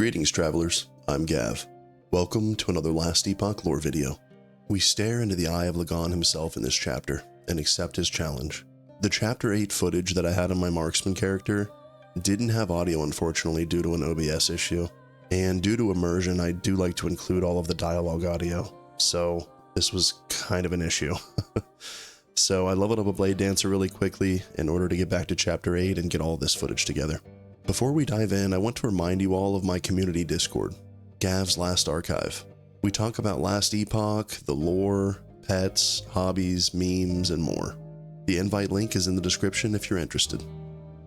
Greetings travelers, I'm Gav. Welcome to another Last Epoch lore video. We stare into the eye of Lagon himself in this chapter, and accept his challenge. The chapter 8 footage that I had on my marksman character didn't have audio unfortunately due to an OBS issue, and due to immersion I do like to include all of the dialogue audio, so this was kind of an issue. So I leveled up a Blade Dancer really quickly in order to get back to chapter 8 and get all this footage together. Before we dive in, I want to remind you all of my community Discord, Gav's Last Archive. We talk about Last Epoch, the lore, pets, hobbies, memes, and more. The invite link is in the description if you're interested.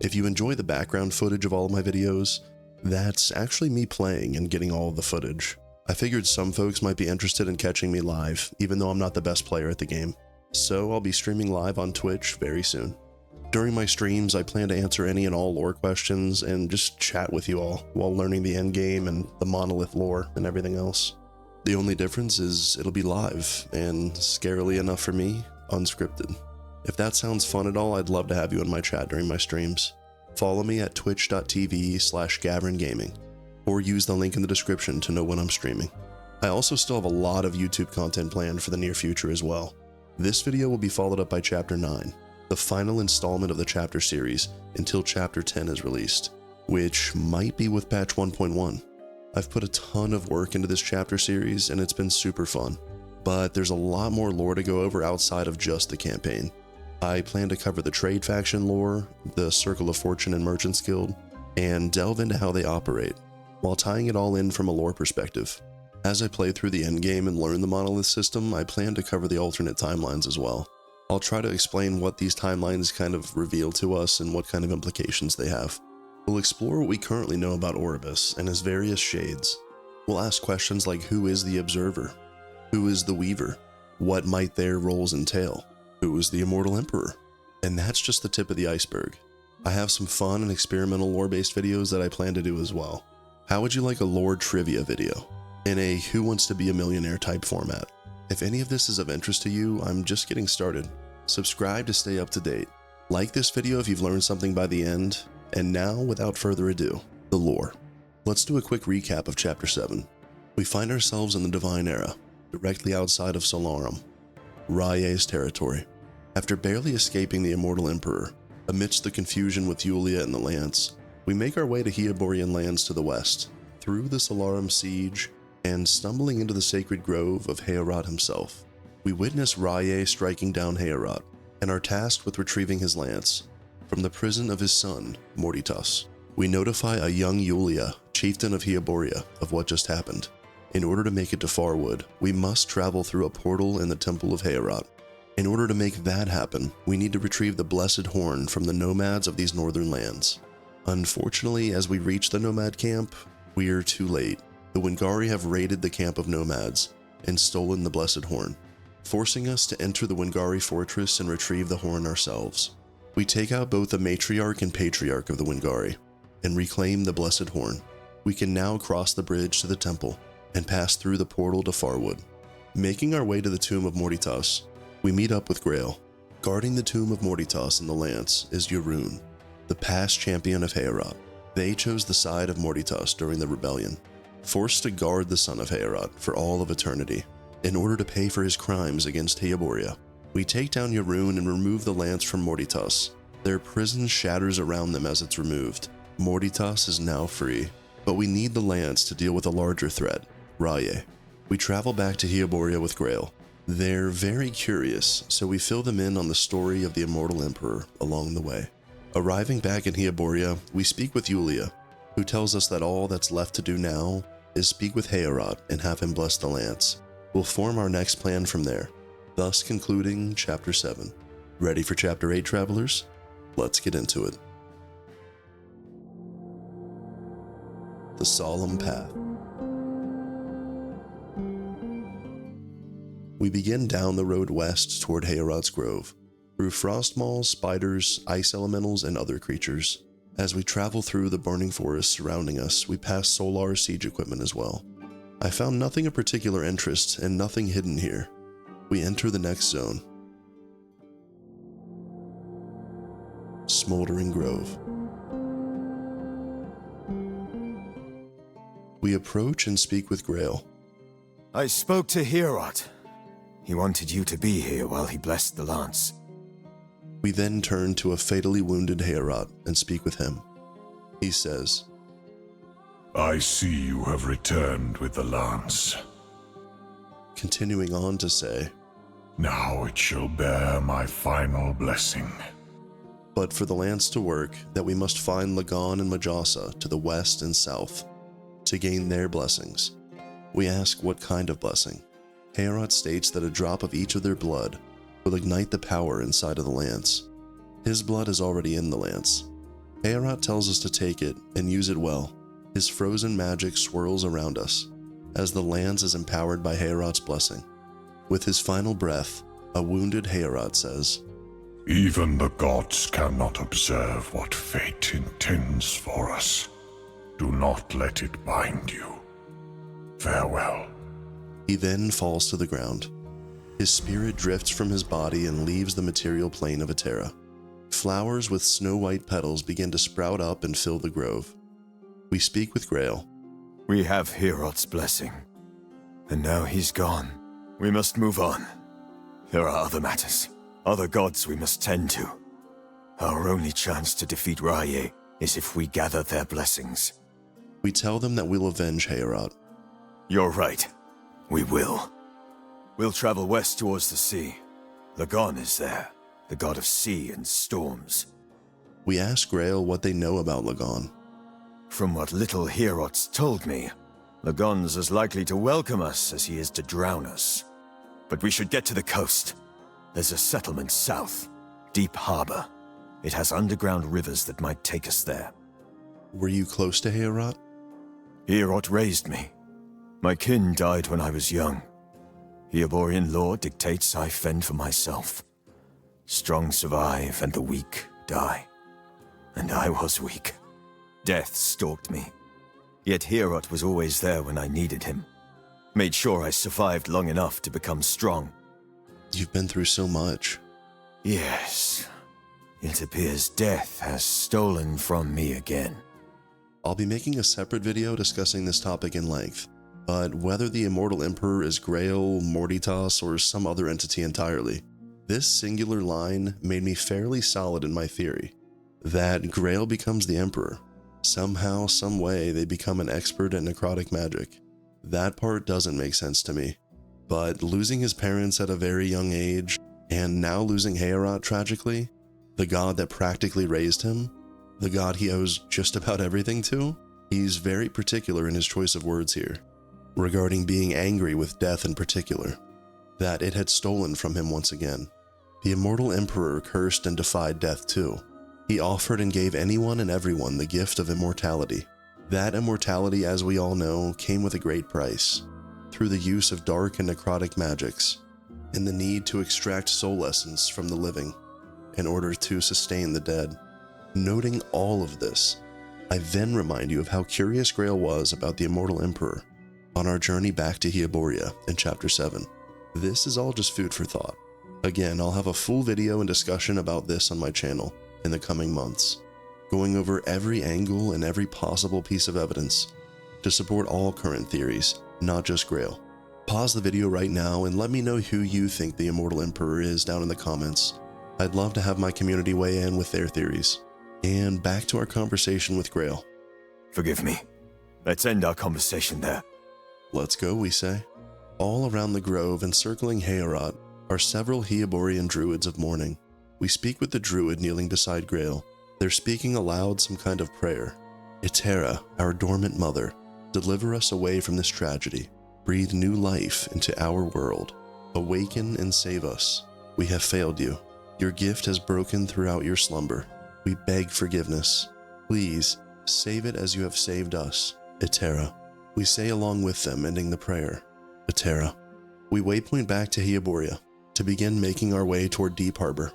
If you enjoy the background footage of all of my videos, that's actually me playing and getting all of the footage. I figured some folks might be interested in catching me live, even though I'm not the best player at the game. So I'll be streaming live on Twitch very soon. During my streams, I plan to answer any and all lore questions and just chat with you all while learning the endgame and the monolith lore and everything else. The only difference is it'll be live and, scarily enough for me, unscripted. If that sounds fun at all, I'd love to have you in my chat during my streams. Follow me at twitch.tv/GavrynGaming or use the link in the description to know when I'm streaming. I also still have a lot of YouTube content planned for the near future as well. This video will be followed up by Chapter 9. The final installment of the chapter series until chapter 10 is released, which might be with patch 1.1. I've put a ton of work into this chapter series and it's been super fun, but there's a lot more lore to go over outside of just the campaign. I plan to cover the trade faction lore, the Circle of Fortune and Merchants Guild, and delve into how they operate, while tying it all in from a lore perspective. As I play through the endgame and learn the monolith system, I plan to cover the alternate timelines as well. I'll try to explain what these timelines kind of reveal to us and what kind of implications they have. We'll explore what we currently know about Oribus and his various shades. We'll ask questions like who is the Observer? Who is the Weaver? What might their roles entail? Who is the Immortal Emperor? And that's just the tip of the iceberg. I have some fun and experimental lore-based videos that I plan to do as well. How would you like a lore trivia video in a Who Wants to Be a Millionaire type format? If any of this is of interest to you, I'm just getting started. Subscribe to stay up to date. Like this video if you've learned something by the end. And now, without further ado, the lore. Let's do a quick recap of Chapter 7. We find ourselves in the Divine Era, directly outside of Solarum, Rye's territory. After barely escaping the Immortal Emperor, amidst the confusion with Yulia and the Lance, we make our way to Hyoborian lands to the west, through the Solarum siege, and stumbling into the sacred grove of Heorot himself. We witness Rye striking down Heorot, and are tasked with retrieving his lance from the prison of his son, Morditas. We notify a young Yulia, chieftain of Hyoboria, of what just happened. In order to make it to Farwood, we must travel through a portal in the Temple of Heorot. In order to make that happen, we need to retrieve the Blessed Horn from the nomads of these northern lands. Unfortunately, as we reach the nomad camp, we're too late. The Wingari have raided the camp of nomads and stolen the Blessed Horn, forcing us to enter the Wingari fortress and retrieve the horn ourselves. We take out both the matriarch and patriarch of the Wingari and reclaim the Blessed Horn. We can now cross the bridge to the temple and pass through the portal to Farwood. Making our way to the tomb of Morditas, we meet up with Grail. Guarding the tomb of Morditas and the lance is Yurun, the past champion of Heorot. They chose the side of Morditas during the rebellion, forced to guard the son of Heorot for all of eternity. In order to pay for his crimes against Hyoboria, we take down Yurun and remove the lance from Morditas. Their prison shatters around them as it's removed. Morditas is now free, but we need the lance to deal with a larger threat, Rye. We travel back to Hyoboria with Grail. They're very curious, so we fill them in on the story of the Immortal Emperor along the way. Arriving back in Hyoboria, we speak with Yulia, who tells us that all that's left to do now is speak with Heorot and have him bless the lance. We'll form our next plan from there, thus concluding Chapter 7. Ready for Chapter 8, travelers? Let's get into it. The Solemn Path. We begin down the road west toward Heorot's Grove, through frost malls, spiders, ice elementals, and other creatures. As we travel through the burning forest surrounding us, we pass Solar siege equipment as well. I found nothing of particular interest and nothing hidden here. We enter the next zone. Smoldering Grove. We approach and speak with Grail. I spoke to Heorot. He wanted you to be here while he blessed the lance. We then turn to a fatally wounded Heorot and speak with him. He says, I see you have returned with the lance. Continuing on to say, Now it shall bear my final blessing. But for the lance to work, that we must find Lagon and Majasa to the west and south, to gain their blessings. We ask what kind of blessing. Heorot states that a drop of each of their blood will ignite the power inside of the lance. His blood is already in the lance. Heorot tells us to take it and use it well. His frozen magic swirls around us, as the lance is empowered by Heorot's blessing. With his final breath, a wounded Heorot says, Even the gods cannot observe what fate intends for us. Do not let it bind you. Farewell. He then falls to the ground. His spirit drifts from his body and leaves the material plane of Etera. Flowers with snow-white petals begin to sprout up and fill the grove. We speak with Grail. We have Heorot's blessing. And now he's gone. We must move on. There are other matters, other gods we must tend to. Our only chance to defeat Rye is if we gather their blessings. We tell them that we'll avenge Heorot. You're right. We will. We'll travel west towards the sea. Lagon is there, the god of sea and storms. We ask Grail what they know about Lagon. From what little Heorot's told me, Lagon's as likely to welcome us as he is to drown us. But we should get to the coast. There's a settlement south, Deep Harbor. It has underground rivers that might take us there. Were you close to Heorot? Heorot raised me. My kin died when I was young. Heoborian law dictates I fend for myself. Strong survive and the weak die. And I was weak. Death stalked me. Yet Heorot was always there when I needed him. Made sure I survived long enough to become strong. You've been through so much. Yes. It appears death has stolen from me again. I'll be making a separate video discussing this topic in length, but whether the Immortal Emperor is Grail, Morditas, or some other entity entirely, this singular line made me fairly solid in my theory that Grail becomes the Emperor. Somehow, some way, they become an expert at necrotic magic. That part doesn't make sense to me. But losing his parents at a very young age, and now losing Heorot tragically, the god that practically raised him, the god he owes just about everything to, he's very particular in his choice of words here, regarding being angry with death in particular, that it had stolen from him once again. The Immortal Emperor cursed and defied death too. He offered and gave anyone and everyone the gift of immortality. That immortality, as we all know, came with a great price, through the use of dark and necrotic magics, and the need to extract soul essence from the living in order to sustain the dead. Noting all of this, I then remind you of how curious Grail was about the Immortal Emperor on our journey back to Heoboria in Chapter 7. This is all just food for thought. Again, I'll have a full video and discussion about this on my channel in the coming months, going over every angle and every possible piece of evidence to support all current theories, not just Grail. Pause the video right now and let me know who you think the Immortal Emperor is down in the comments. I'd love to have my community weigh in with their theories. And back to our conversation with Grail. Forgive me. Let's end our conversation there. Let's go, we say. All around the grove encircling Heorot are several Heoborian druids of mourning. We speak with the druid kneeling beside Grail. They're speaking aloud some kind of prayer. Etera, our dormant mother, deliver us away from this tragedy. Breathe new life into our world. Awaken and save us. We have failed you. Your gift has broken throughout your slumber. We beg forgiveness. Please, save it as you have saved us. Etera. We say along with them, ending the prayer. Etera. We waypoint back to Heoboria to begin making our way toward Deep Harbor.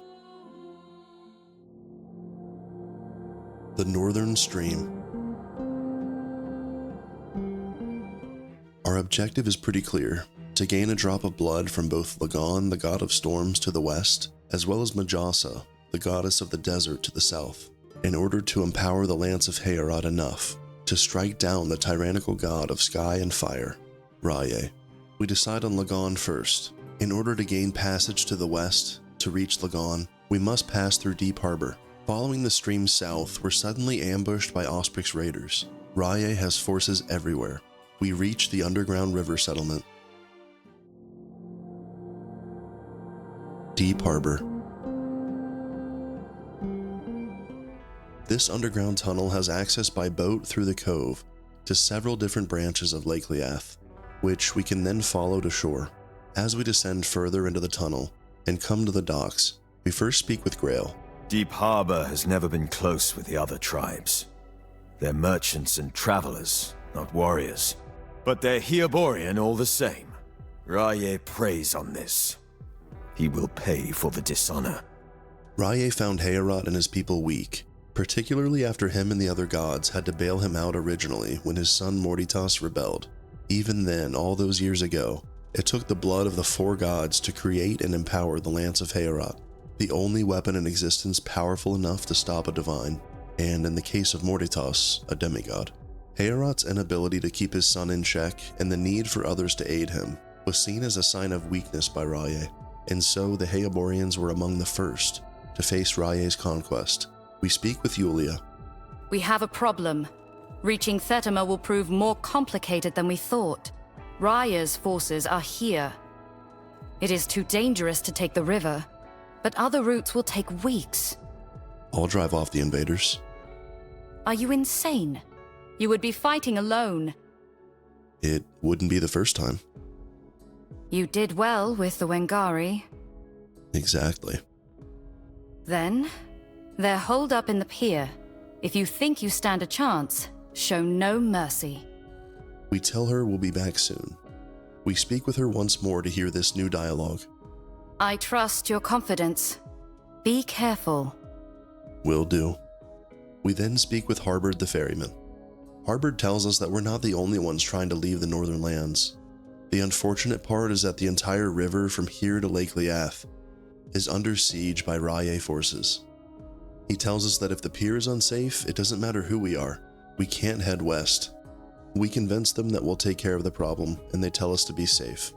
The Northern Stream. Our objective is pretty clear, to gain a drop of blood from both Lagon, the god of storms, to the west, as well as Majasa, the goddess of the desert, to the south, in order to empower the Lance of Heorot enough to strike down the tyrannical god of sky and fire, Rye. We decide on Lagon first. In order to gain passage to the west, to reach Lagon, we must pass through Deep Harbor. Following the stream south, we're suddenly ambushed by Ospric's raiders. Rye has forces everywhere. We reach the underground river settlement. Deep Harbor. This underground tunnel has access by boat through the cove to several different branches of Lake Liath, which we can then follow to shore. As we descend further into the tunnel and come to the docks, we first speak with Grail. Deep Harbor has never been close with the other tribes. They're merchants and travelers, not warriors. But they're Hyoborian all the same. Rye preys on this. He will pay for the dishonor. Rye found Heorot and his people weak, particularly after him and the other gods had to bail him out originally when his son Morditas rebelled. Even then, all those years ago, it took the blood of the four gods to create and empower the Lance of Heorot, the only weapon in existence powerful enough to stop a divine, and in the case of Morditas, a demigod. Heorot's inability to keep his son in check and the need for others to aid him was seen as a sign of weakness by Rye, and so the Hyoborians were among the first to face Rye's conquest. We speak with Yulia. We have a problem. Reaching Thetima will prove more complicated than we thought. Raya's forces are here. It is too dangerous to take the river, but other routes will take weeks. I'll drive off the invaders. Are you insane? You would be fighting alone. It wouldn't be the first time. You did well with the Wengari. Exactly. Then, they're holed up in the pier. If you think you stand a chance, show no mercy. We tell her we'll be back soon. We speak with her once more to hear this new dialogue. I trust your confidence. Be careful. Will do. We then speak with Harbord the ferryman. Harbord tells us that we're not the only ones trying to leave the northern lands. The unfortunate part is that the entire river from here to Lake Liath is under siege by Rye forces. He tells us that if the pier is unsafe, it doesn't matter who we are. We can't head west. We convince them that we'll take care of the problem, and they tell us to be safe.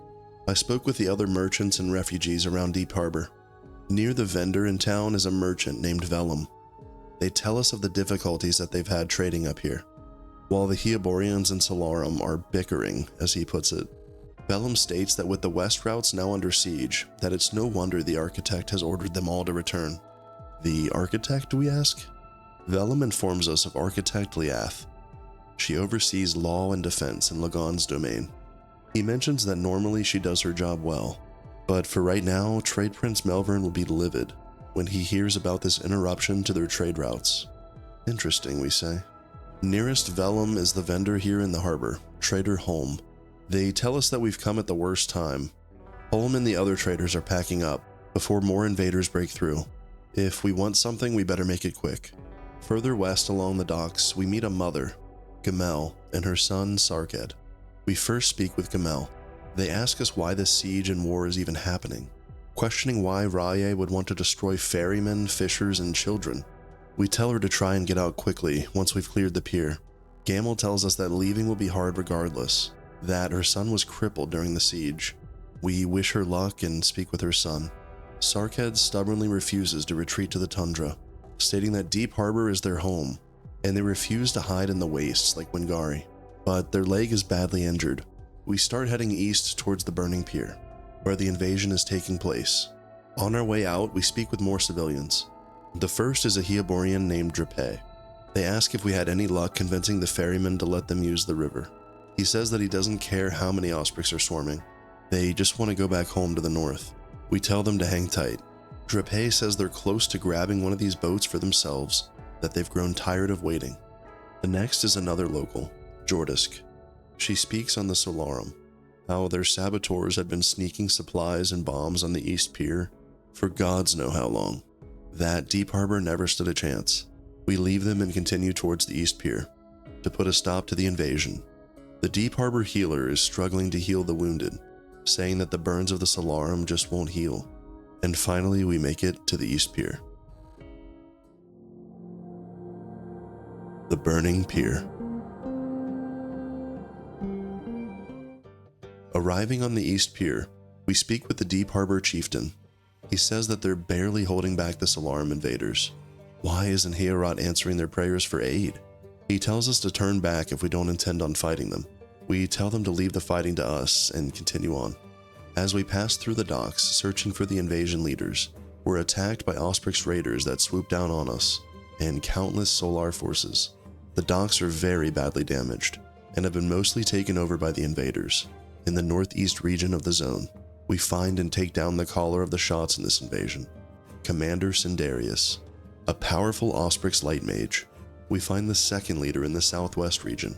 I spoke with the other merchants and refugees around Deep Harbor. Near the vendor in town is a merchant named Vellum. They tell us of the difficulties that they've had trading up here, while the Hyoborians and Solarum are bickering, as he puts it. Vellum states that with the west routes now under siege, that it's no wonder the architect has ordered them all to return. The architect, we ask? Vellum informs us of Architect Liath. She oversees law and defense in Lagon's domain. He mentions that normally she does her job well, but for right now, Trade Prince Melvern will be livid when he hears about this interruption to their trade routes. Interesting, we say. Nearest Vellum is the vendor here in the harbor, Trader Holm. They tell us that we've come at the worst time. Holm and the other traders are packing up before more invaders break through. If we want something, we better make it quick. Further west along the docks, we meet a mother, Gamel, and her son, Sarked. We first speak with Gamel. They ask us why this siege and war is even happening, questioning why Rye would want to destroy ferrymen, fishers, and children. We tell her to try and get out quickly once we've cleared the pier. Gamel tells us that leaving will be hard regardless, that her son was crippled during the siege. We wish her luck and speak with her son. Sarked stubbornly refuses to retreat to the tundra, stating that Deep Harbor is their home, and they refuse to hide in the wastes like Wengari. But their leg is badly injured. We start heading east towards the Burning Pier, where the invasion is taking place. On our way out, we speak with more civilians. The first is a Hyoborian named Drape. They ask if we had any luck convincing the ferryman to let them use the river. He says that he doesn't care how many Ospreys are swarming. They just want to go back home to the north. We tell them to hang tight. Drape says they're close to grabbing one of these boats for themselves, that they've grown tired of waiting. The next is another local, Jordisk. She speaks on the Solarum, how their saboteurs had been sneaking supplies and bombs on the East Pier for gods know how long. That Deep Harbor never stood a chance. We leave them and continue towards the East Pier to put a stop to the invasion. The Deep Harbor healer is struggling to heal the wounded, saying that the burns of the Solarum just won't heal. And finally, we make it to the East Pier. The Burning Pier. Arriving on the East Pier, we speak with the Deep Harbor chieftain. He says that they're barely holding back the Solemn invaders. Why isn't Heorot answering their prayers for aid? He tells us to turn back if we don't intend on fighting them. We tell them to leave the fighting to us and continue on. As we pass through the docks searching for the invasion leaders, we're attacked by Osprix raiders that swoop down on us, and countless Solar forces. The docks are very badly damaged, and have been mostly taken over by the invaders. In the northeast region of the zone, we find and take down the caller of the shots in this invasion, Commander Cindarius, a powerful Osprix light mage. We find the second leader in the southwest region,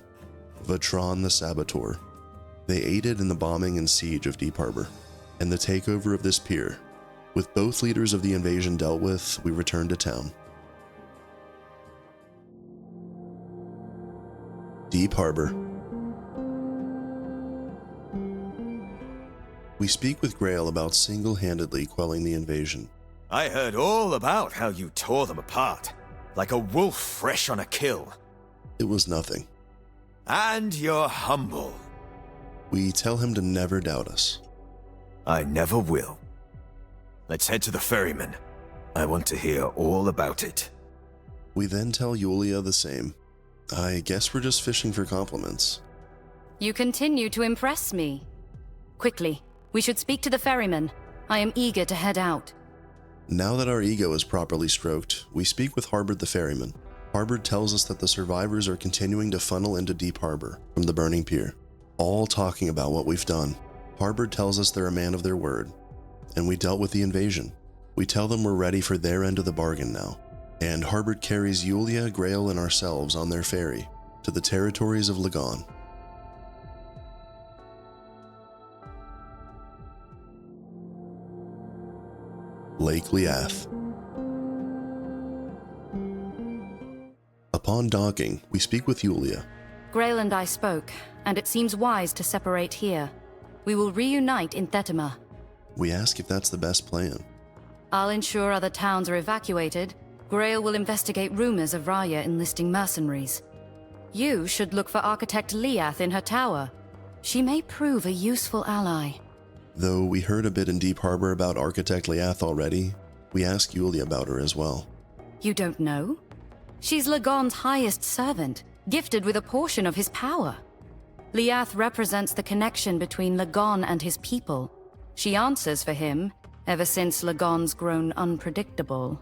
Vatron the Saboteur. They aided in the bombing and siege of Deep Harbor, and the takeover of this pier. With both leaders of the invasion dealt with, we return to town. Deep Harbor. We speak with Grail about single-handedly quelling the invasion. I heard all about how you tore them apart, like a wolf fresh on a kill. It was nothing. And you're humble. We tell him to never doubt us. I never will. Let's head to the ferryman. I want to hear all about it. We then tell Yulia the same. I guess we're just fishing for compliments. You continue to impress me. Quickly, we should speak to the ferryman. I am eager to head out. Now that our ego is properly stroked, we speak with Harbord the ferryman. Harbord tells us that the survivors are continuing to funnel into Deep Harbor from the Burning Pier, all talking about what we've done. Harbord tells us they're a man of their word, and we dealt with the invasion. We tell them we're ready for their end of the bargain now, and Harbord carries Yulia, Grail, and ourselves on their ferry to the territories of Lagon. Lake Liath. Upon docking, we speak with Yulia. Grail and I spoke, and it seems wise to separate here. We will reunite in Thetima. We ask if that's the best plan. I'll ensure other towns are evacuated. Grail will investigate rumors of Raya enlisting mercenaries. You should look for Architect Liath in her tower. She may prove a useful ally. Though we heard a bit in Deep Harbor about Architect Liath already, we ask Yulia about her as well. You don't know? She's Lagon's highest servant, gifted with a portion of his power. Liath represents the connection between Lagon and his people. She answers for him, ever since Lagon's grown unpredictable.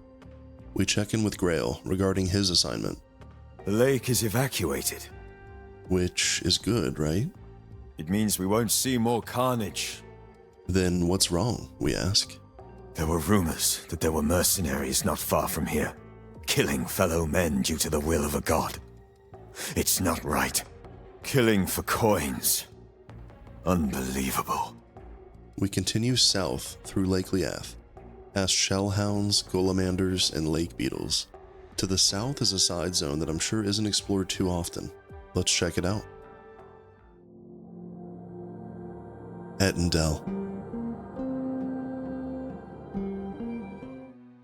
We check in with Grail regarding his assignment. The lake is evacuated. Which is good, right? It means we won't see more carnage. Then what's wrong, we ask. There were rumors that there were mercenaries not far from here, killing fellow men due to the will of a god. It's not right. Killing for coins. Unbelievable. We continue south through Lake Liath, past shellhounds, golemanders, and lake beetles. To the south is a side zone that I'm sure isn't explored too often. Let's check it out. Etendell.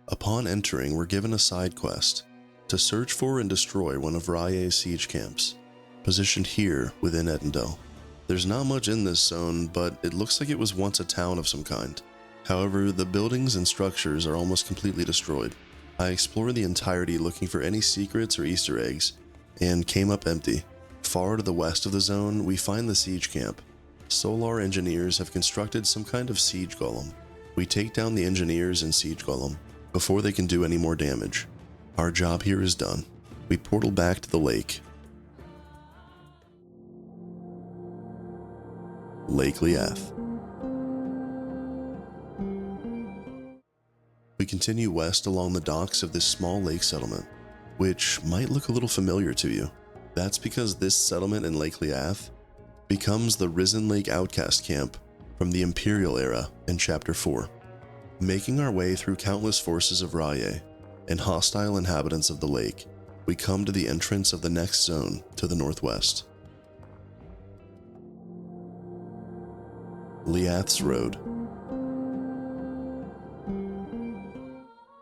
Upon entering, we're given a side quest to search for and destroy one of Raya's siege camps, positioned here within Etendell. There's not much in this zone, but it looks like it was once a town of some kind. However, the buildings and structures are almost completely destroyed. I explored the entirety looking for any secrets or Easter eggs, and came up empty. Far to the west of the zone, we find the siege camp. Solar engineers have constructed some kind of siege golem. We take down the engineers and siege golem before they can do any more damage. Our job here is done. We portal back to the lake. Lake Liath. We continue west along the docks of this small lake settlement, which might look a little familiar to you. That's because this settlement in Lake Liath becomes the Risen Lake Outcast Camp from the Imperial era in Chapter 4. Making our way through countless forces of Raya and hostile inhabitants of the lake, we come to the entrance of the next zone to the northwest. Liath's Road.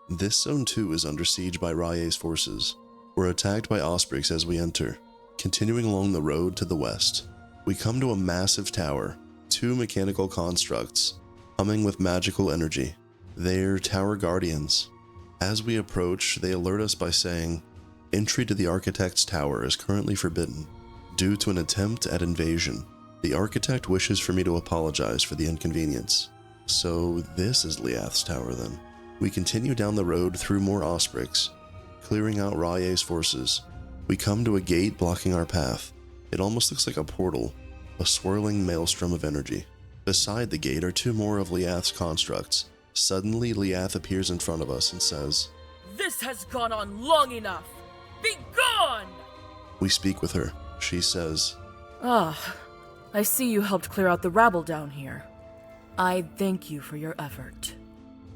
This zone too is under siege by Raya's forces. We're attacked by Osprix as we enter. Continuing along the road to the west, we come to a massive tower two mechanical constructs, humming with magical energy. They're tower guardians. As we approach, they alert us by saying, "Entry to the Architect's Tower is currently forbidden, due to an attempt at invasion. The Architect wishes for me to apologize for the inconvenience." So this is Liath's tower then. We continue down the road through more ospreys, clearing out Rye's forces. We come to a gate blocking our path. It almost looks like a portal, a swirling maelstrom of energy. Beside the gate are two more of Liath's constructs. Suddenly, Liath appears in front of us and says, "This has gone on long enough! Be gone!" We speak with her. She says, I see you helped clear out the rabble down here. I thank you for your effort.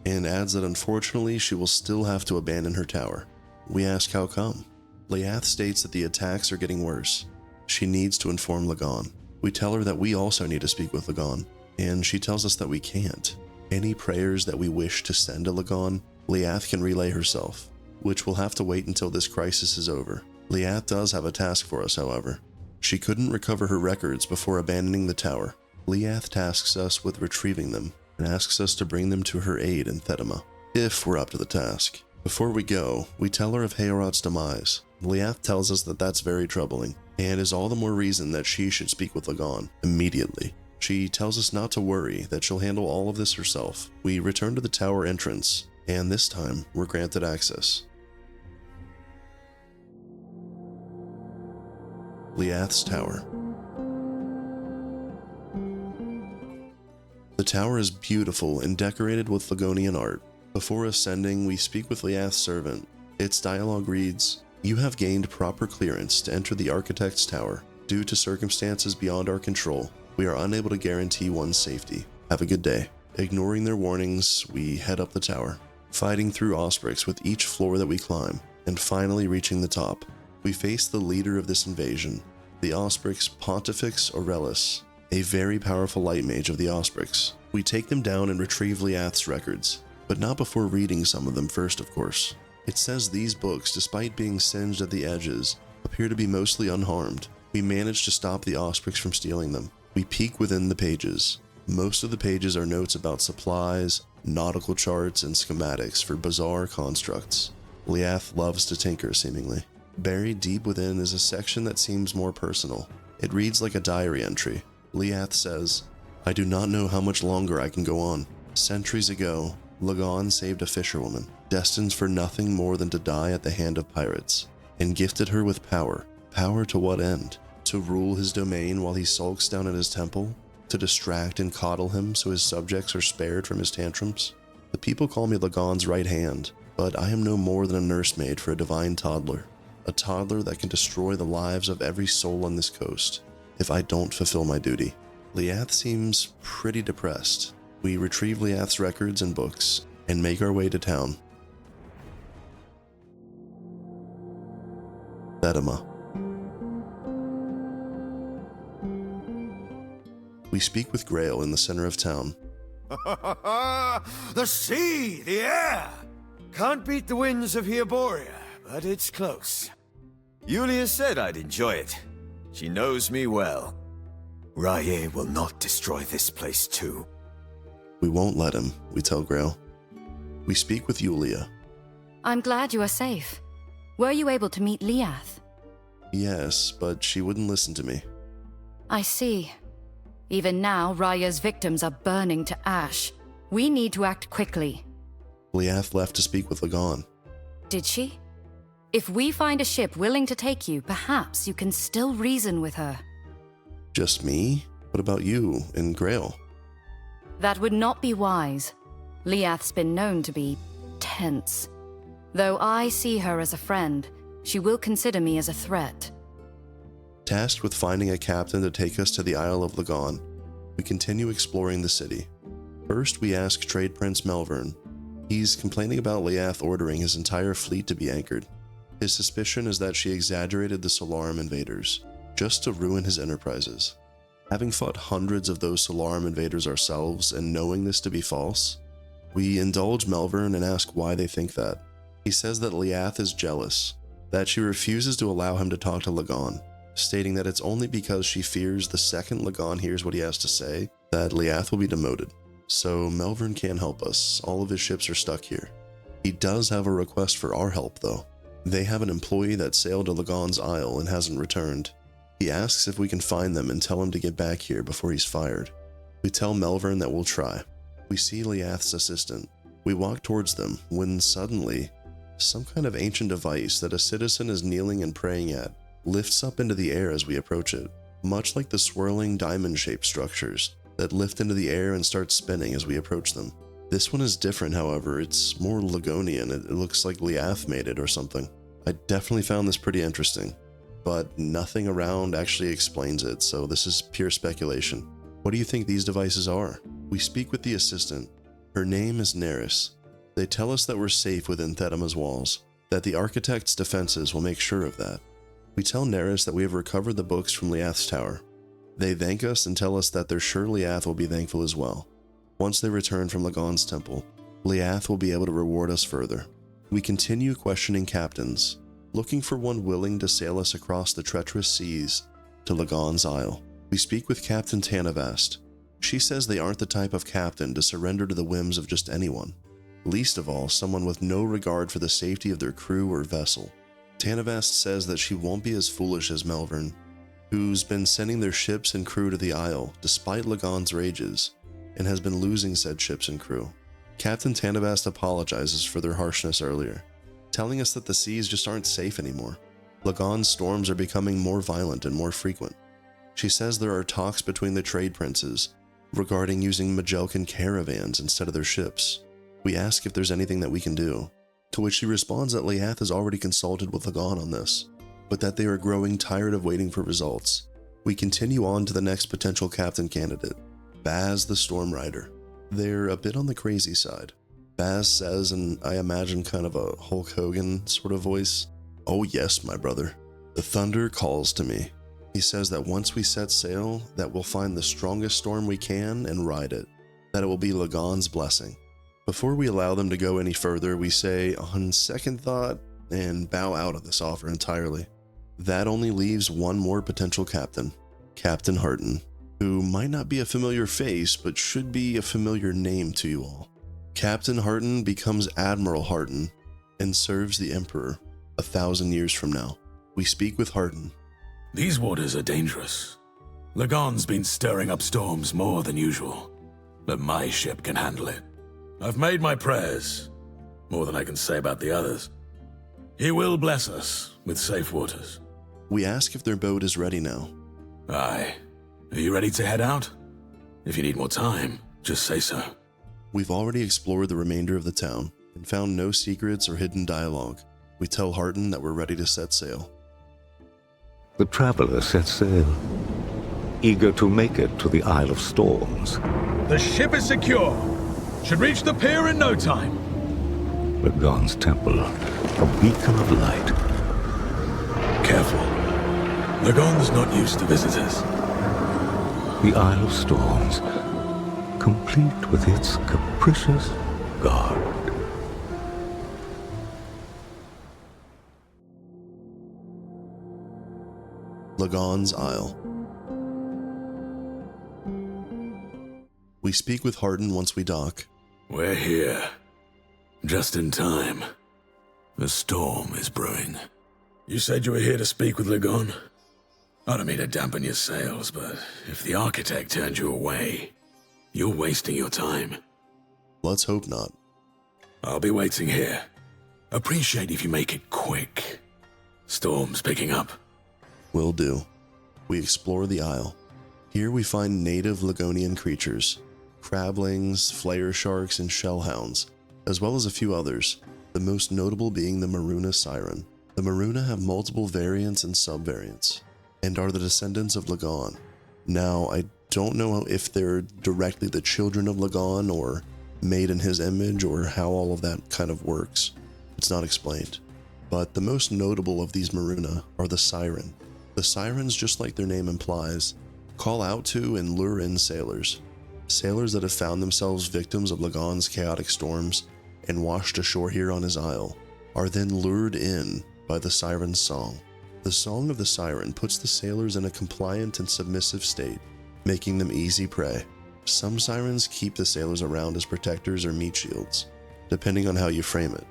and adds that unfortunately she will still have to abandon her tower. We ask how come. Liath states that the attacks are getting worse. She needs to inform Lagon. We tell her that we also need to speak with Lagon, and she tells us that we can't. Any prayers that we wish to send to Lagon, Liath can relay herself, which will have to wait until this crisis is over. Liath does have a task for us, however. She couldn't recover her records before abandoning the tower. Liath tasks us with retrieving them, and asks us to bring them to her aid in Thetima, if we're up to the task. Before we go, we tell her of Heorot's demise. Liath tells us that that's very troubling, and is all the more reason that she should speak with Lagon immediately. She tells us not to worry, that she'll handle all of this herself. We return to the tower entrance, and this time, we're granted access. Liath's Tower. The tower is beautiful and decorated with Lagonian art. Before ascending, we speak with Liath's servant. Its dialogue reads, "You have gained proper clearance to enter the Architect's Tower. Due to circumstances beyond our control, we are unable to guarantee one's safety. Have a good day." Ignoring their warnings, we head up the tower, fighting through ospreys with each floor that we climb, and finally reaching the top. We face the leader of this invasion, the ospreys Pontifex Aurelius, a very powerful light mage of the ospreys. We take them down and retrieve Liath's records, but not before reading some of them first, of course. It says these books, despite being singed at the edges, appear to be mostly unharmed. We manage to stop the ospreys from stealing them. We peek within the pages. Most of the pages are notes about supplies, nautical charts, and schematics for bizarre constructs. Liath loves to tinker, seemingly. Buried deep within is a section that seems more personal. It reads like a diary entry. Liath says, "I do not know how much longer I can go on. Centuries ago, Lagon saved a fisherwoman, destined for nothing more than to die at the hand of pirates, and gifted her with power. Power to what end? To rule his domain while he sulks down at his temple? To distract and coddle him so his subjects are spared from his tantrums? The people call me Lagon's right hand, but I am no more than a nursemaid for a divine toddler. A toddler that can destroy the lives of every soul on this coast, if I don't fulfill my duty." Liath seems pretty depressed. We retrieve Liath's records and books, and make our way to town. Thetima. We speak with Grail in the center of town. The sea, the air! Can't beat the winds of Hyboria, but it's close. Yulia said I'd enjoy it. She knows me well. Rye will not destroy this place too. We won't let him, we tell Grail. We speak with Yulia. I'm glad you are safe. Were you able to meet Liath? Yes, but she wouldn't listen to me. I see. Even now, Raya's victims are burning to ash. We need to act quickly. Liath left to speak with Lagon. Did she? If we find a ship willing to take you, perhaps you can still reason with her. Just me? What about you and Grail? That would not be wise. Liath's been known to be tense. Though I see her as a friend, she will consider me as a threat. Tasked with finding a captain to take us to the Isle of Lagon, we continue exploring the city. First, we ask Trade Prince Melvern. He's complaining about Liath ordering his entire fleet to be anchored. His suspicion is that she exaggerated the Solarum invaders, just to ruin his enterprises. Having fought hundreds of those Solarum invaders ourselves and knowing this to be false, we indulge Melvern and ask why they think that. He says that Liath is jealous, that she refuses to allow him to talk to Lagon, stating that it's only because she fears the second Lagon hears what he has to say that Liath will be demoted, so Melvern can't help us. All of his ships are stuck here. He does have a request for our help, though. They have an employee that sailed to Lagon's Isle and hasn't returned. He asks if we can find them and tell him to get back here before he's fired. We tell Melvern that we'll try. We see Liath's assistant. We walk towards them when suddenly, some kind of ancient device that a citizen is kneeling and praying at lifts up into the air as we approach it, much like the swirling diamond-shaped structures that lift into the air and start spinning as we approach them. This one is different, however. It's more Lagonian. It looks like Liath made it or something. I definitely found this pretty interesting, but nothing around actually explains it, so this is pure speculation. What do you think these devices are? We speak with the assistant. Her name is Neris. They tell us that we're safe within Thetima's walls, that the architect's defenses will make sure of that. We tell Neris that we have recovered the books from Liath's tower. They thank us and tell us that they're sure Liath will be thankful as well. Once they return from Lagon's temple, Liath will be able to reward us further. We continue questioning captains, looking for one willing to sail us across the treacherous seas to Lagon's Isle. We speak with Captain Tanavast. She says they aren't the type of captain to surrender to the whims of just anyone, least of all someone with no regard for the safety of their crew or vessel. Tanavast says that she won't be as foolish as Melvern, who's been sending their ships and crew to the Isle despite Lagon's rages, and has been losing said ships and crew. Captain Tanavast apologizes for their harshness earlier, telling us that the seas just aren't safe anymore. Lagon's storms are becoming more violent and more frequent. She says there are talks between the trade princes regarding using Majelkan caravans instead of their ships. We ask if there's anything that we can do, to which she responds that Liath has already consulted with Lagon on this, but that they are growing tired of waiting for results. We continue on to the next potential captain candidate, Baz the Storm Rider. They're a bit on the crazy side. Baz says, and I imagine kind of a Hulk Hogan sort of voice, "Oh yes, my brother. The thunder calls to me." He says that once we set sail, that we'll find the strongest storm we can and ride it, that it will be Lagon's blessing. Before we allow them to go any further, we say, on second thought, and bow out of this offer entirely. That only leaves one more potential captain, Captain Harton, who might not be a familiar face, but should be a familiar name to you all. Captain Harton becomes Admiral Harton and serves the Emperor 1,000 years from now. We speak with Harton. These waters are dangerous. Lagon's been stirring up storms more than usual, but my ship can handle it. I've made my prayers, more than I can say about the others. He will bless us with safe waters. We ask if their boat is ready now. Aye. Are you ready to head out? If you need more time, just say so. We've already explored the remainder of the town and found no secrets or hidden dialogue. We tell Harton that we're ready to set sail. The traveler set sail, eager to make it to the Isle of Storms. The ship is secure. Should reach the pier in no time. Lagon's temple, a beacon of light. Careful. Lagon's not used to visitors. The Isle of Storms, complete with its capricious guard. Lagon's Isle. We speak with Harton once we dock. We're here. Just in time. The storm is brewing. You said you were here to speak with Lagon? I don't mean to dampen your sails, but if the architect turned you away, you're wasting your time. Let's hope not. I'll be waiting here. Appreciate if you make it quick. Storm's picking up. Will do. We explore the isle. Here we find native Lagonian creatures, crablings, flare sharks, and shellhounds, as well as a few others, the most notable being the Maruna siren. The Maruna have multiple variants and subvariants, and are the descendants of Lagon. Now, I don't know if they're directly the children of Lagon or made in his image or how all of that kind of works. It's not explained. But the most notable of these Maruna are the siren. The sirens, just like their name implies, call out to and lure in sailors. Sailors that have found themselves victims of Lagon's chaotic storms and washed ashore here on his isle are then lured in by the siren's song. The song of the siren puts the sailors in a compliant and submissive state, making them easy prey. Some sirens keep the sailors around as protectors or meat shields, depending on how you frame it.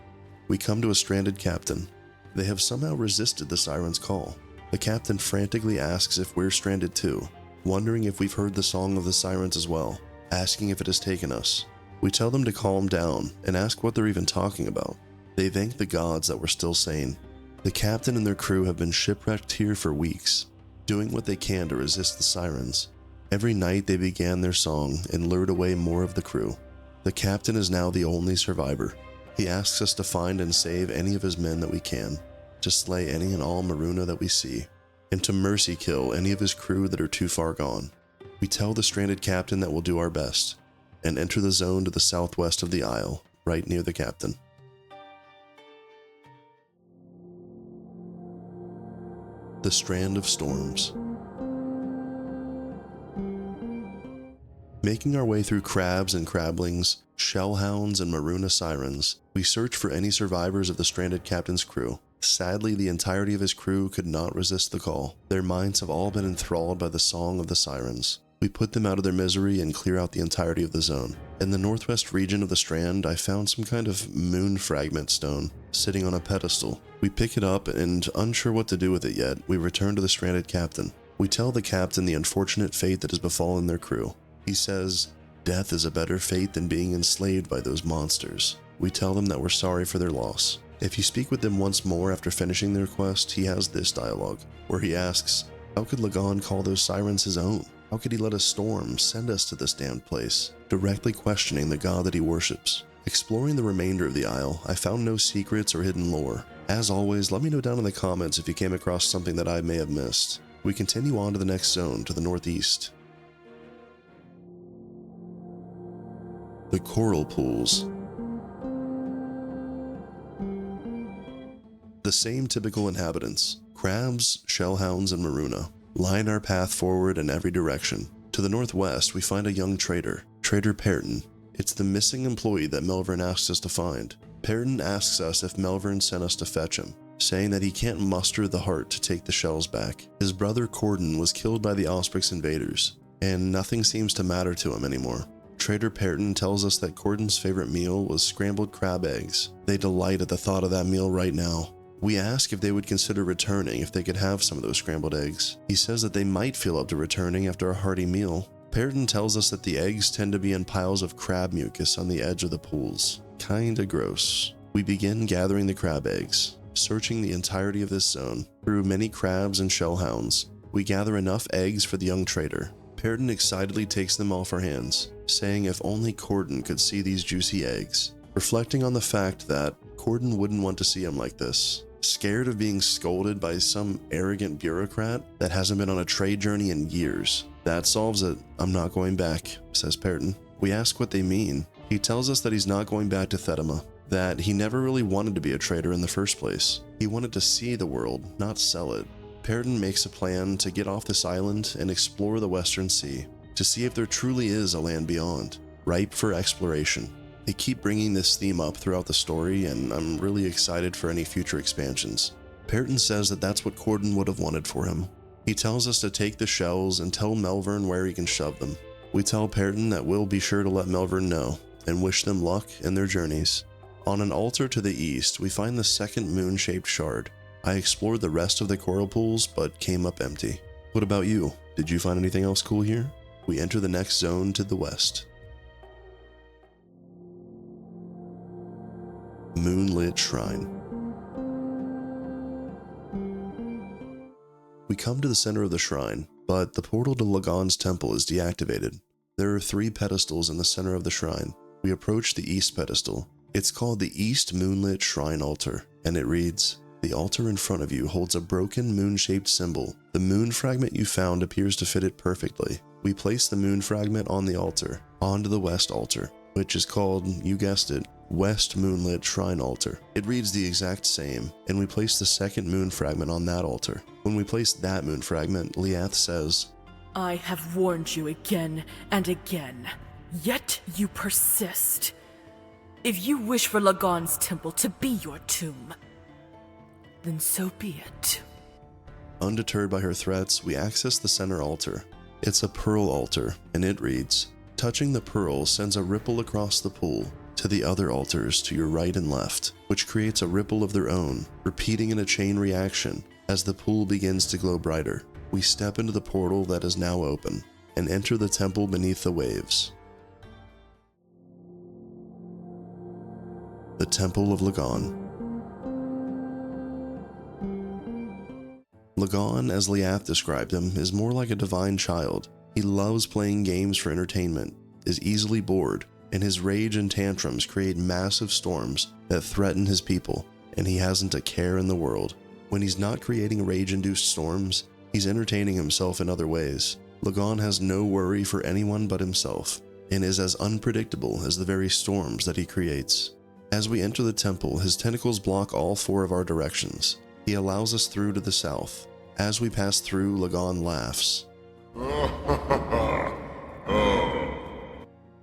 We come to a stranded captain. They have somehow resisted the siren's call. The captain frantically asks if we're stranded too, wondering if we've heard the song of the sirens as well, asking if it has taken us. We tell them to calm down and ask what they're even talking about. They thank the gods that we're still sane. The captain and their crew have been shipwrecked here for weeks, doing what they can to resist the sirens. Every night they began their song and lured away more of the crew. The captain is now the only survivor. He asks us to find and save any of his men that we can, to slay any and all Maruna that we see, and to mercy kill any of his crew that are too far gone. We tell the stranded captain that we'll do our best, and enter the zone to the southwest of the isle, right near the captain. The Strand of Storms. Making our way through crabs and crablings, shellhounds and Maruna sirens, we search for any survivors of the stranded captain's crew. Sadly, the entirety of his crew could not resist the call. Their minds have all been enthralled by the song of the sirens. We put them out of their misery and clear out the entirety of the zone. In the northwest region of the Strand, I found some kind of moon fragment stone sitting on a pedestal. We pick it up and, unsure what to do with it yet, we return to the stranded captain. We tell the captain the unfortunate fate that has befallen their crew. He says, "Death is a better fate than being enslaved by those monsters." We tell them that we're sorry for their loss. If you speak with them once more after finishing their quest, he has this dialogue, where he asks, how could Lagon call those sirens his own? How could he let a storm send us to this damned place? Directly questioning the god that he worships. Exploring the remainder of the isle, I found no secrets or hidden lore. As always, let me know down in the comments if you came across something that I may have missed. We continue on to the next zone to the northeast. The Coral Pools. The same typical inhabitants, crabs, shellhounds, and Maruna, line our path forward in every direction. To the northwest, we find a young trader, Trader Perton. It's the missing employee that Melvern asks us to find. Perton asks us if Melvern sent us to fetch him, saying that he can't muster the heart to take the shells back. His brother Corden was killed by the Osprix invaders, and nothing seems to matter to him anymore. Trader Perton tells us that Corden's favorite meal was scrambled crab eggs. They delight at the thought of that meal right now. We ask if they would consider returning if they could have some of those scrambled eggs. He says that they might feel up to returning after a hearty meal. Perton tells us that the eggs tend to be in piles of crab mucus on the edge of the pools. Kinda gross. We begin gathering the crab eggs, searching the entirety of this zone. Through many crabs and shellhounds, we gather enough eggs for the young trader. Perton excitedly takes them off our hands, saying if only Corden could see these juicy eggs, reflecting on the fact that Corden wouldn't want to see him like this. Scared of being scolded by some arrogant bureaucrat that hasn't been on a trade journey in years. That solves it. I'm not going back, says Perton. We ask what they mean. He tells us that he's not going back to Thetima, that he never really wanted to be a trader in the first place. He wanted to see the world, not sell it. Perton makes a plan to get off this island and explore the Western Sea, to see if there truly is a land beyond, ripe for exploration. They keep bringing this theme up throughout the story, and I'm really excited for any future expansions. Perton says that that's what Corden would have wanted for him. He tells us to take the shells and tell Melvern where he can shove them. We tell Perton that we'll be sure to let Melvern know, and wish them luck in their journeys. On an altar to the east, we find the second moon-shaped shard. I explored the rest of the coral pools, but came up empty. What about you? Did you find anything else cool here? We enter the next zone to the west. Moonlit Shrine. We come to the center of the shrine, but the portal to Lagon's temple is deactivated. There are 3 pedestals in the center of the shrine. We approach the east pedestal. It's called the East Moonlit Shrine Altar, and it reads, "The altar in front of you holds a broken moon-shaped symbol. The moon fragment you found appears to fit it perfectly." We place the moon fragment on the altar, onto the west altar, which is called, you guessed it, West Moonlit Shrine Altar. It reads the exact same, and we place the second moon fragment on that altar. When we place that moon fragment, Liath says, I have warned you again and again, yet you persist. If you wish for Lagon's temple to be your tomb, then so be it. Undeterred by her threats, we access the center altar. It's a pearl altar, and it reads, Touching the pearl sends a ripple across the pool to the other altars to your right and left, which creates a ripple of their own, repeating in a chain reaction as the pool begins to glow brighter. We step into the portal that is now open and enter the temple beneath the waves. The Temple of Lagon. Lagon, as Liath described him, is more like a divine child. He loves playing games for entertainment, is easily bored, and his rage and tantrums create massive storms that threaten his people, and he hasn't a care in the world. When he's not creating rage-induced storms, he's entertaining himself in other ways. Lagon has no worry for anyone but himself, and is as unpredictable as the very storms that he creates. As we enter the temple, his tentacles block all 4 of our directions. He allows us through to the south. As we pass through, Lagon laughs.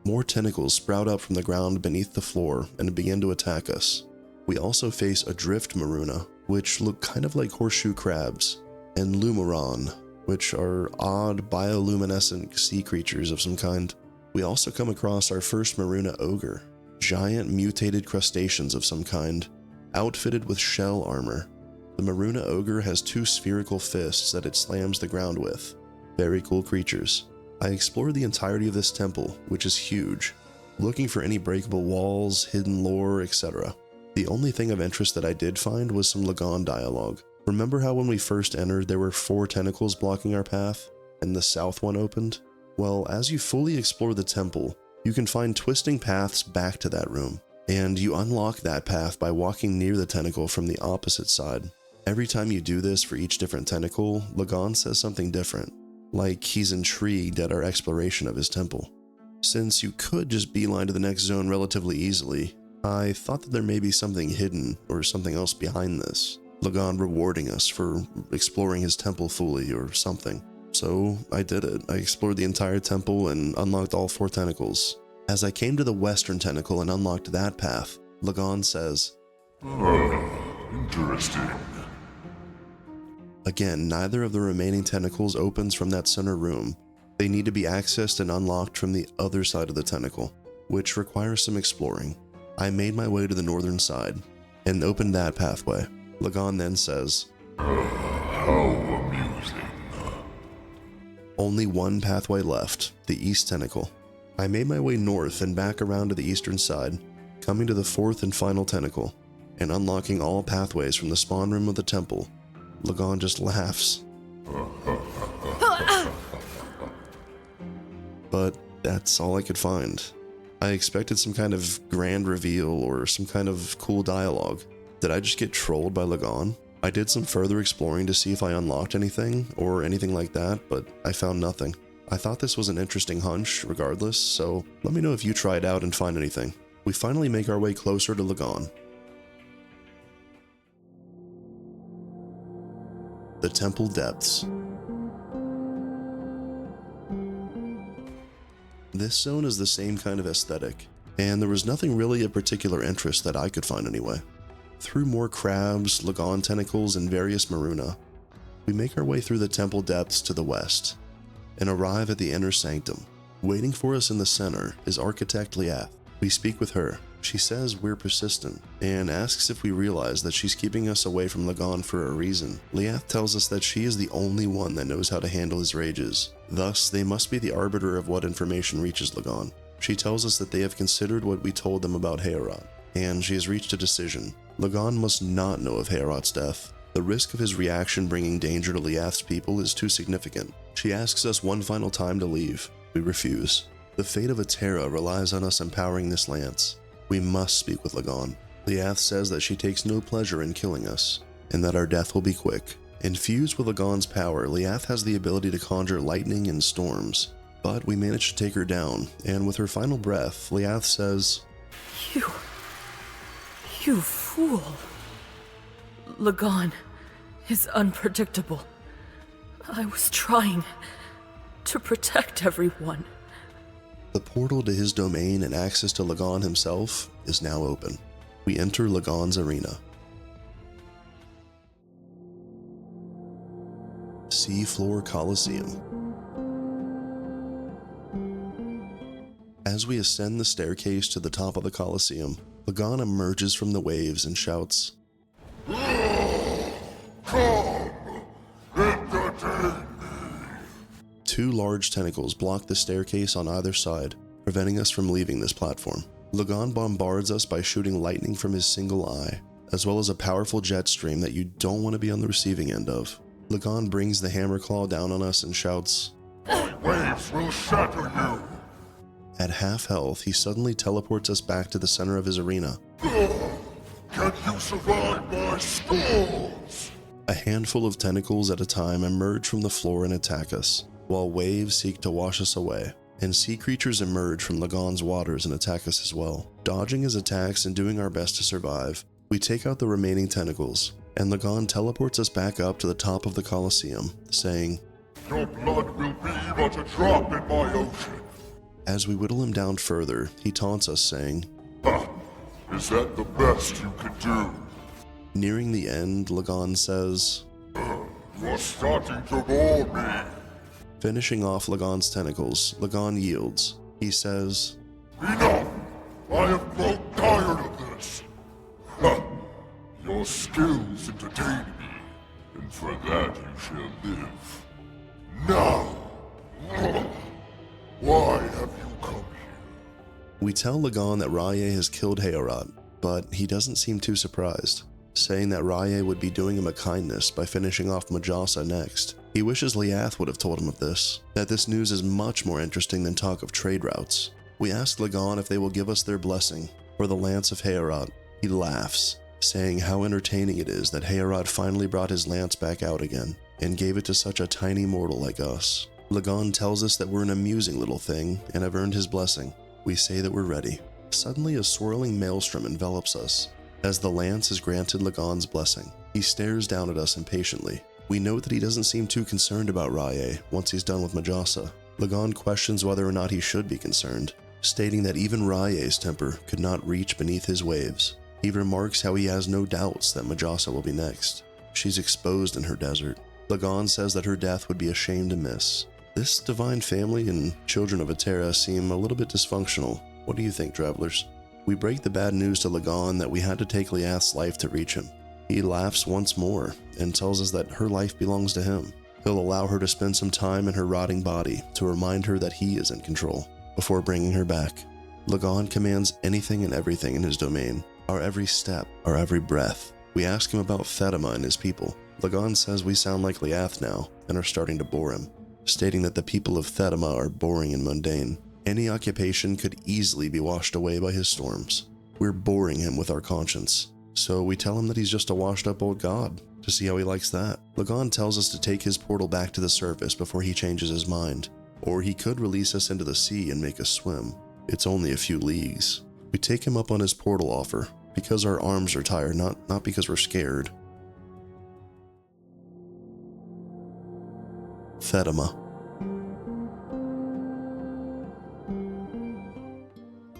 More tentacles sprout up from the ground beneath the floor and begin to attack us. We also face a drift maruna, which look kind of like horseshoe crabs, and Lumaron, which are odd bioluminescent sea creatures of some kind. We also come across our first maruna ogre, giant mutated crustaceans of some kind, outfitted with shell armor. The maruna ogre has 2 spherical fists that it slams the ground with. Very cool creatures. I explored the entirety of this temple, which is huge, looking for any breakable walls, hidden lore, etc. The only thing of interest that I did find was some Lagon dialogue. Remember how when we first entered there were 4 tentacles blocking our path, and the south one opened? Well, as you fully explore the temple, you can find twisting paths back to that room, and you unlock that path by walking near the tentacle from the opposite side. Every time you do this for each different tentacle, Lagon says something different, like he's intrigued at our exploration of his temple. Since you could just beeline to the next zone relatively easily, I thought that there may be something hidden or something else behind this. Lagon rewarding us for exploring his temple fully or something. So I did it. I explored the entire temple and unlocked all 4 tentacles. As I came to the western tentacle and unlocked that path, Lagon says, Interesting. Again, neither of the remaining tentacles opens from that center room. They need to be accessed and unlocked from the other side of the tentacle, which requires some exploring. I made my way to the northern side and opened that pathway. Lagon then says, How amusing. Only one pathway left, the east tentacle. I made my way north and back around to the eastern side, coming to the 4th and final tentacle, and unlocking all pathways from the spawn room of the temple. Lagon just laughs. But that's all I could find. I expected some kind of grand reveal or some kind of cool dialogue. Did I just get trolled by Lagon? I did some further exploring to see if I unlocked anything or anything like that, but I found nothing. I thought this was an interesting hunch regardless, so let me know if you try it out and find anything. We finally make our way closer to Lagon. The Temple Depths. This zone is the same kind of aesthetic, and there was nothing really of particular interest that I could find anyway. Through more crabs, Lagon tentacles, and various maruna, we make our way through the temple depths to the west, and arrive at the inner sanctum. Waiting for us in the center is Architect Liath. We speak with her. She says we're persistent, and asks if we realize that she's keeping us away from Lagon for a reason. Liath tells us that she is the only one that knows how to handle his rages, thus they must be the arbiter of what information reaches Lagon. She tells us that they have considered what we told them about Heorot, and she has reached a decision. Lagon must not know of Heorot's death. The risk of his reaction bringing danger to Liath's people is too significant. She asks us one final time to leave. We refuse. The fate of Atera relies on us empowering this lance. We must speak with Lagon. Liath says that she takes no pleasure in killing us, and that our death will be quick. Infused with Lagon's power, Liath has the ability to conjure lightning and storms, but we manage to take her down, and with her final breath, Liath says, You fool. Lagon is unpredictable. I was trying to protect everyone. The portal to his domain and access to Lagon himself is now open. We enter Lagon's arena. Seafloor Colosseum. As we ascend the staircase to the top of the Colosseum, Lagon emerges from the waves and shouts, Come! Entertain me! Two large tentacles block the staircase on either side, preventing us from leaving this platform. Lagon bombards us by shooting lightning from his single eye, as well as a powerful jet stream that you don't want to be on the receiving end of. Lagon brings the hammer claw down on us and shouts, My waves will shatter you! At half health, he suddenly teleports us back to the center of his arena. Can you survive my storms? A handful of tentacles at a time emerge from the floor and attack us, while waves seek to wash us away, and sea creatures emerge from Lagon's waters and attack us as well. Dodging his attacks and doing our best to survive, we take out the remaining tentacles, and Lagon teleports us back up to the top of the Colosseum, saying, Your blood will be but a drop in my ocean. As we whittle him down further, he taunts us, saying, Is that the best you could do? Nearing the end, Lagon says, You're starting to bore me. Finishing off Lagon's tentacles, Lagon yields. He says, Enough! I have grown tired of this. Your skills entertain me, and for that you shall live. Now! Why have you come here? We tell Lagon that Rye has killed Heorot, but he doesn't seem too surprised, saying that Rye would be doing him a kindness by finishing off Majasa next. He wishes Liath would have told him of this, that this news is much more interesting than talk of trade routes. We ask Lagon if they will give us their blessing for the lance of Heorot. He laughs, saying how entertaining it is that Heorot finally brought his lance back out again, and gave it to such a tiny mortal like us. Lagon tells us that we're an amusing little thing, and have earned his blessing. We say that we're ready. Suddenly a swirling maelstrom envelops us, as the lance has granted Lagon's blessing. He stares down at us impatiently. We note that he doesn't seem too concerned about Rye once he's done with Majasa. Lagon questions whether or not he should be concerned, stating that even Rye's temper could not reach beneath his waves. He remarks how he has no doubts that Majasa will be next. She's exposed in her desert. Lagon says that her death would be a shame to miss. This divine family and children of Atera seem a little bit dysfunctional. What do you think, travelers? We break the bad news to Lagon that we had to take Liath's life to reach him. He laughs once more and tells us that her life belongs to him. He'll allow her to spend some time in her rotting body to remind her that he is in control before bringing her back. Lagon commands anything and everything in his domain, our every step, our every breath. We ask him about Thetima and his people. Lagon says we sound like Liath now and are starting to bore him, stating that the people of Thetima are boring and mundane. Any occupation could easily be washed away by his storms. We're boring him with our conscience, so we tell him that he's just a washed-up old god, to see how he likes that. Lagon tells us to take his portal back to the surface before he changes his mind, or he could release us into the sea and make us swim. It's only a few leagues. We take him up on his portal offer, because our arms are tired, not because we're scared. Thetima.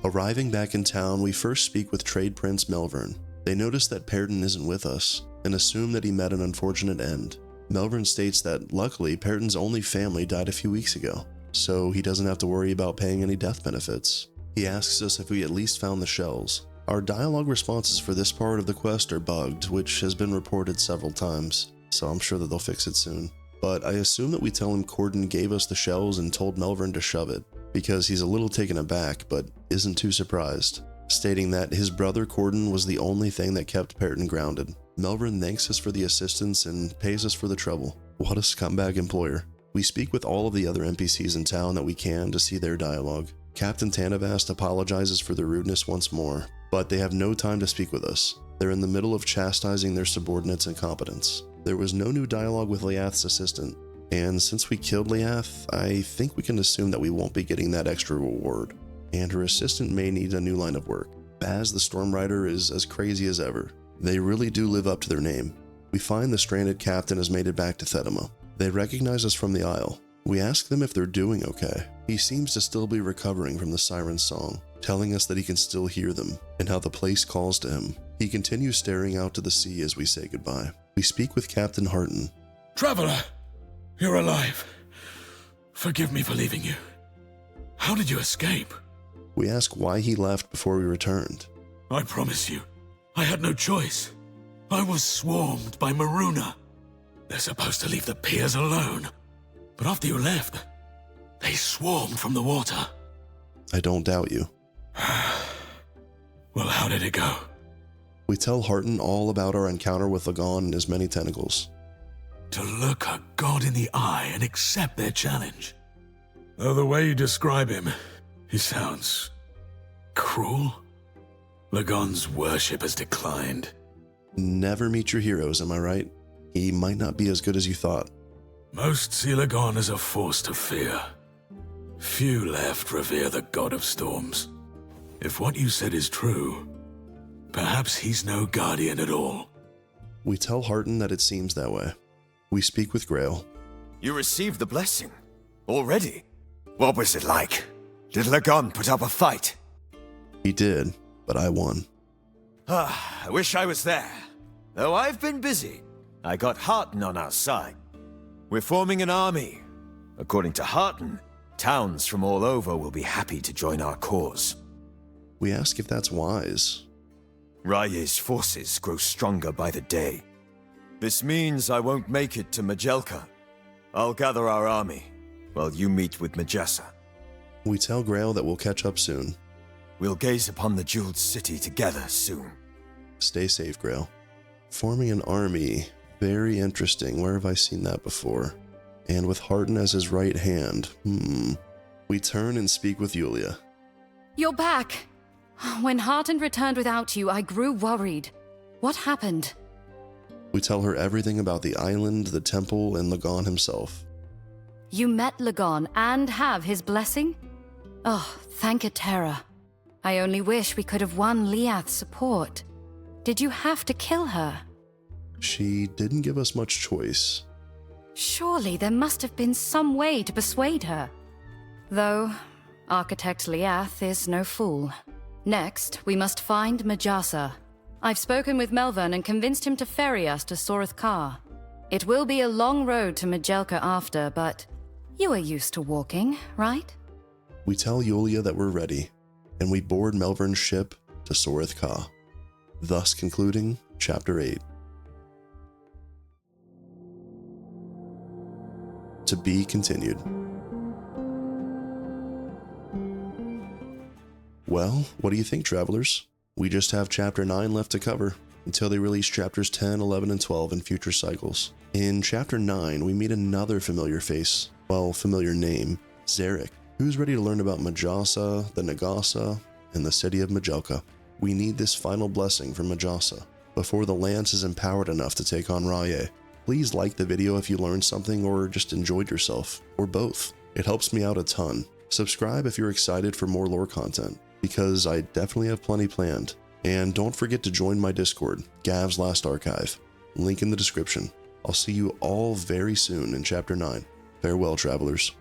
Arriving back in town, we first speak with Trade Prince Melvern. They notice that Perton isn't with us, and assume that he met an unfortunate end. Melvern states that luckily Perton's only family died a few weeks ago, so he doesn't have to worry about paying any death benefits. He asks us if we at least found the shells. Our dialogue responses for this part of the quest are bugged, which has been reported several times, so I'm sure that they'll fix it soon. But I assume that we tell him Corden gave us the shells and told Melvern to shove it, because he's a little taken aback but isn't too surprised, stating that his brother Corden was the only thing that kept Perton grounded. Melvern thanks us for the assistance and pays us for the trouble. What a scumbag employer. We speak with all of the other NPCs in town that we can to see their dialogue. Captain Tanavast apologizes for their rudeness once more, but they have no time to speak with us. They're in the middle of chastising their subordinates' incompetence. There was no new dialogue with Liath's assistant, and since we killed Liath, I think we can assume that we won't be getting that extra reward, and her assistant may need a new line of work. Baz the Stormrider is as crazy as ever. They really do live up to their name. We find the stranded captain has made it back to Thetima. They recognize us from the Isle. We ask them if they're doing okay. He seems to still be recovering from the siren's song, telling us that he can still hear them, and how the place calls to him. He continues staring out to the sea as we say goodbye. We speak with Captain Harton. Traveler, you're alive. Forgive me for leaving you. How did you escape? We ask why he left before we returned. I promise you, I had no choice. I was swarmed by Maruna. They're supposed to leave the piers alone. But after you left, they swarmed from the water. I don't doubt you. Well, how did it go? We tell Harton all about our encounter with Lagon and his many tentacles. To look a god in the eye and accept their challenge. Though the way you describe him, he sounds cruel. Lagon's worship has declined. Never meet your heroes, am I right? He might not be as good as you thought. Most see Lagon as a force to fear. Few left revere the god of storms. If what you said is true, perhaps he's no guardian at all. We tell Harton that it seems that way. We speak with Grail. You received the blessing? Already? What was it like? Did Lagon put up a fight? He did, but I won. I wish I was there. Though I've been busy, I got Harton on our side. We're forming an army. According to Harton, towns from all over will be happy to join our cause. We ask if that's wise. Raye's forces grow stronger by the day. This means I won't make it to Majelka. I'll gather our army, while you meet with Majessa. We tell Grail that we'll catch up soon. We'll gaze upon the jeweled city together soon. Stay safe, Grail. Forming an army, very interesting. Where have I seen that before? And with Harton as his right hand, We turn and speak with Yulia. You're back! When Harton returned without you, I grew worried. What happened? We tell her everything about the island, the temple, and Lagon himself. You met Lagon and have his blessing? Oh, thank Etera. I only wish we could have won Liath's support. Did you have to kill her? She didn't give us much choice. Surely there must have been some way to persuade her. Though, Architect Liath is no fool. Next, we must find Majasa. I've spoken with Melvern and convinced him to ferry us to Soreth Ka. It will be a long road to Majelka after, but you are used to walking, right? We tell Yulia that we're ready, and we board Melvern's ship to Soreth Ka, thus concluding Chapter 8. To be continued. Well, what do you think, travelers? We just have Chapter 9 left to cover, until they release Chapters 10, 11, and 12 in future cycles. In Chapter 9, we meet another familiar face, well, familiar name, Zarek, who's ready to learn about Majasa, the Nagasa, and the city of Majelka. We need this final blessing from Majasa, before the Lance is empowered enough to take on Raye. Please like the video if you learned something or just enjoyed yourself, or both. It helps me out a ton. Subscribe if you're excited for more lore content, because I definitely have plenty planned. And don't forget to join my Discord, Gav's Last Archive. Link in the description. I'll see you all very soon in Chapter 9. Farewell, travelers.